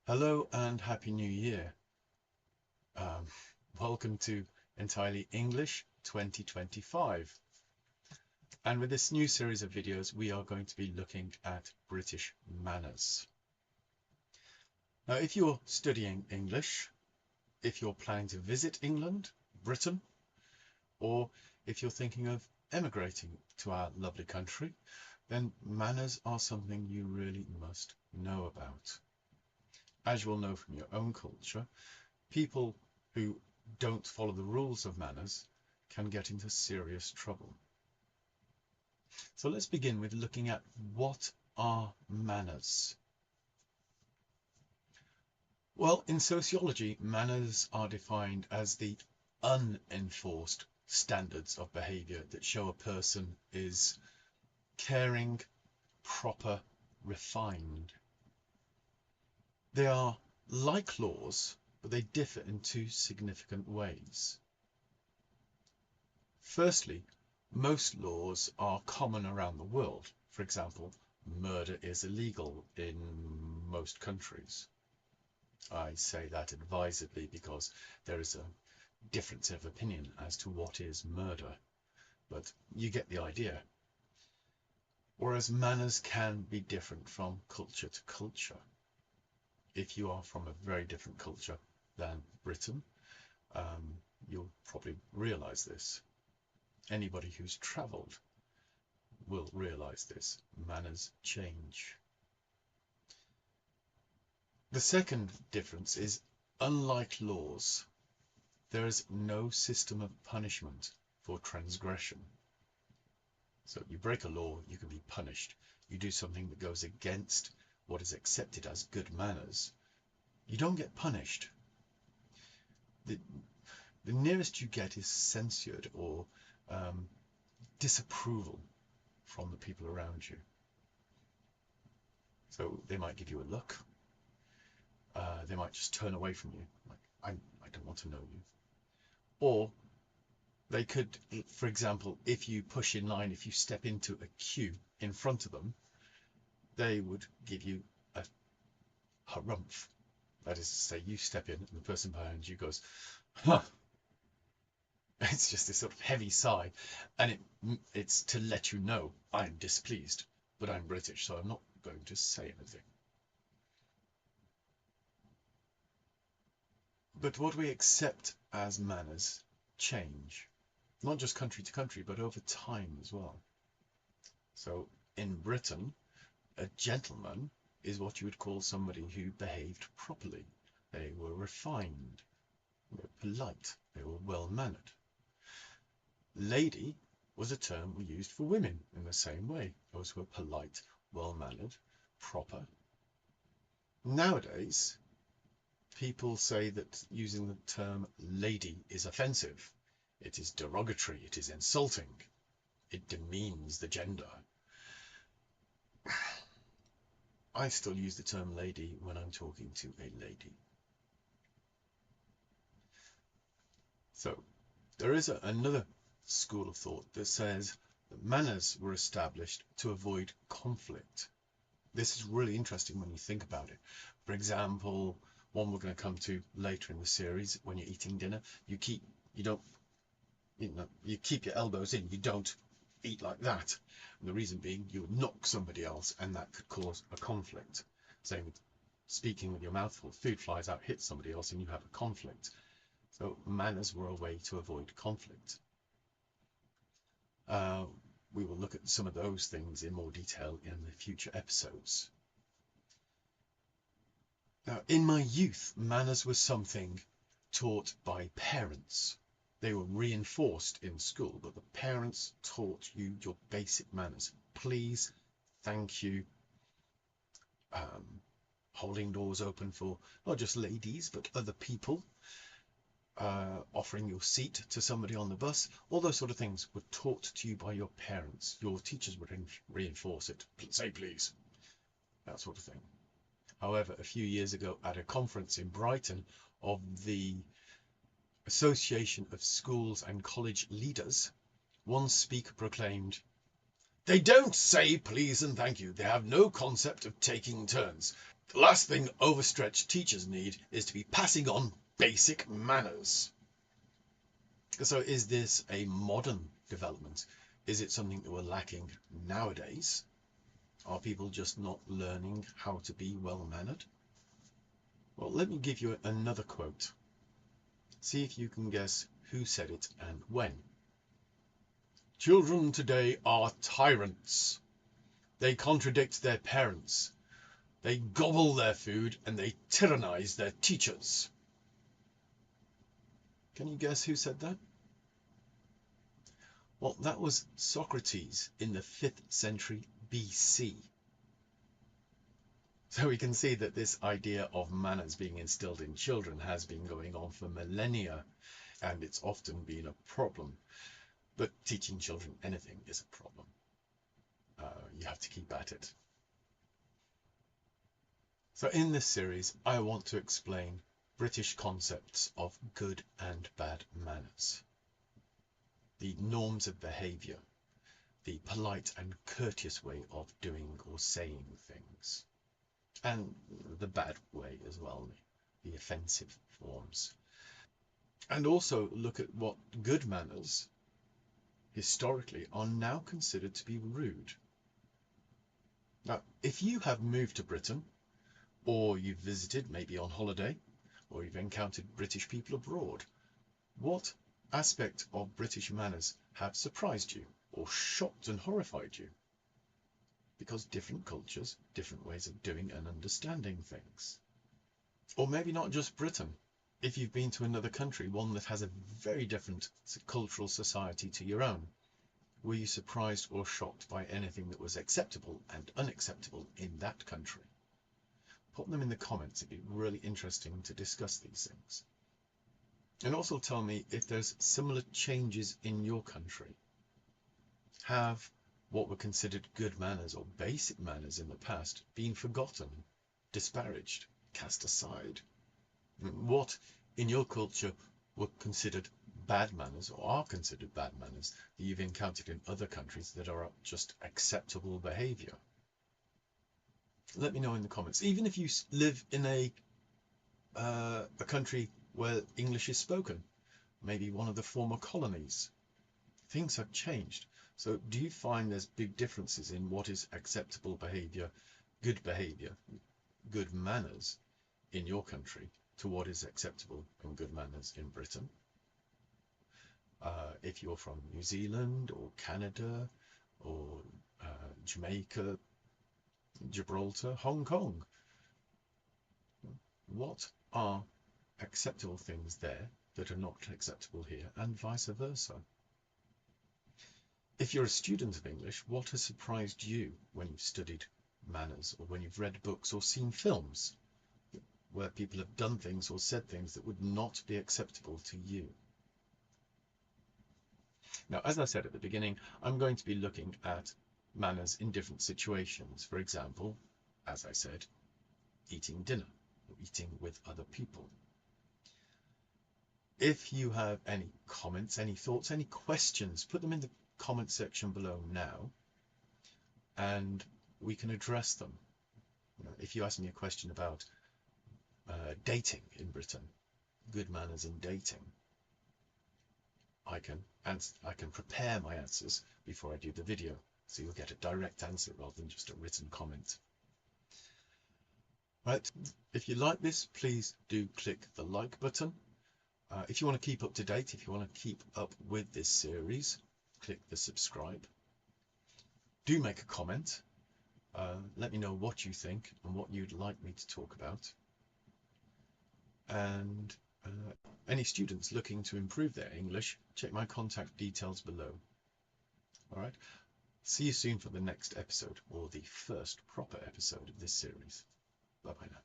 Hello and Happy New Year. Um, Welcome to Entirely English 2025. And with this new series of videos, we are going to be looking at British manners. Now, if you're studying English, if you're planning to visit England, Britain, or if you're thinking of emigrating to our lovely country, then manners are something you really must know about. As you will know from your own culture, people who don't follow the rules of manners can get into serious trouble. So let's begin with looking at what are manners. Well, in sociology, manners are defined as the unenforced standards of behavior that show a person is caring, proper, refined. They are like laws, but they differ in two significant ways. Firstly, most laws are common around the world. For example, murder is illegal in most countries. I say that advisedly because there is a difference of opinion as to what is murder, but you get the idea. Whereas manners can be different from culture to culture. If you are from a very different culture than Britain, you'll probably realize this. Anybody who's travelled will realize this. Manners change. The second difference is, unlike laws, there is no system of punishment for transgression. So you break a law, you can be punished. You do something that goes against what is accepted as good manners, you don't get punished. The nearest you get is censured or disapproval from the people around you. So they might give you a look. They might just turn away from you, like, I don't want to know you. Or they could, for example, if you push in line, if you step into a queue in front of them, they would give you a harumph. That is to say, you step in and the person behind you goes, huh. It's just this sort of heavy sigh, and it's to let you know I'm displeased, but I'm British, so I'm not going to say anything. But what we accept as manners change, not just country to country, but over time as well. So in Britain, a gentleman is what you would call somebody who behaved properly. They were refined, they were polite, they were well-mannered. Lady was a term we used for women in the same way. Those who were polite, well-mannered, proper. Nowadays, people say that using the term lady is offensive. It is derogatory, it is insulting, it demeans the gender. I still use the term lady when I'm talking to a lady. So there is another school of thought that says that manners were established to avoid conflict. This is really interesting when you think about it. For example, one we're going to come to later in the series, when you're eating dinner, you keep your elbows in, you don't eat like that. And the reason being, you would knock somebody else and that could cause a conflict. Same with speaking with your mouth full, food flies out, hits somebody else and you have a conflict. So manners were a way to avoid conflict. We will look at some of those things in more detail in the future episodes. Now, in my youth, manners were something taught by parents. They were reinforced in school, but the parents taught you your basic manners. Please, thank you, holding doors open for not just ladies, but other people, offering your seat to somebody on the bus, all those sort of things were taught to you by your parents. Your teachers would reinforce it. Say please, that sort of thing. However, a few years ago at a conference in Brighton of the Association of Schools and College Leaders, one speaker proclaimed, "They don't say please and thank you. They have no concept of taking turns. The last thing overstretched teachers need is to be passing on basic manners. So is this a modern development? Is it something that we're lacking nowadays? Are people just not learning how to be well-mannered? Well, let me give you another quote. See if you can guess who said it and when. Children today are tyrants. They contradict their parents. They gobble their food and they tyrannize their teachers. Can you guess who said that? Well, that was Socrates in the 5th century BC. So we can see that this idea of manners being instilled in children has been going on for millennia, and it's often been a problem. But teaching children anything is a problem. You have to keep at it. So in this series, I want to explain British concepts of good and bad manners, the norms of behaviour, the polite and courteous way of doing or saying things, and the bad way as well, the offensive forms. And also look at what good manners, historically, are now considered to be rude. Now, if you have moved to Britain, or you've visited maybe on holiday, or you've encountered British people abroad, what aspect of British manners have surprised you, or shocked and horrified you? Because different cultures, different ways of doing and understanding things. Or maybe not just Britain. If you've been to another country, one that has a very different cultural society to your own, were you surprised or shocked by anything that was acceptable and unacceptable in that country? Put them in the comments. It'd be really interesting to discuss these things. And also tell me if there's similar changes in your country. Have what were considered good manners or basic manners in the past been forgotten, disparaged, cast aside? What in your culture were considered bad manners or are considered bad manners that you've encountered in other countries that are just acceptable behaviour? Let me know in the comments. Even if you live in a country where English is spoken, maybe one of the former colonies, things have changed. So do you find there's big differences in what is acceptable behaviour, good manners in your country to what is acceptable and good manners in Britain? If you're from New Zealand or Canada or Jamaica, Gibraltar, Hong Kong, what are acceptable things there that are not acceptable here, and vice versa? If you're a student of English, what has surprised you when you've studied manners, or when you've read books or seen films where people have done things or said things that would not be acceptable to you? Now, as I said at the beginning, I'm going to be looking at manners in different situations. For example, as I said, eating dinner or eating with other people. If you have any comments, any thoughts, any questions, put them in the comment section below now, and we can address them. If you ask me a question about dating in Britain, good manners in dating, I can prepare my answers before I do the video, so you'll get a direct answer rather than just a written comment. Right, if you like this, please do click the like button. If you want to keep up to date, if you want to keep up with this series, click the subscribe. Do make a comment. Let me know what you think and what you'd like me to talk about. And any students looking to improve their English, check my contact details below. All right. See you soon for the next episode, or the first proper episode of this series. Bye-bye now.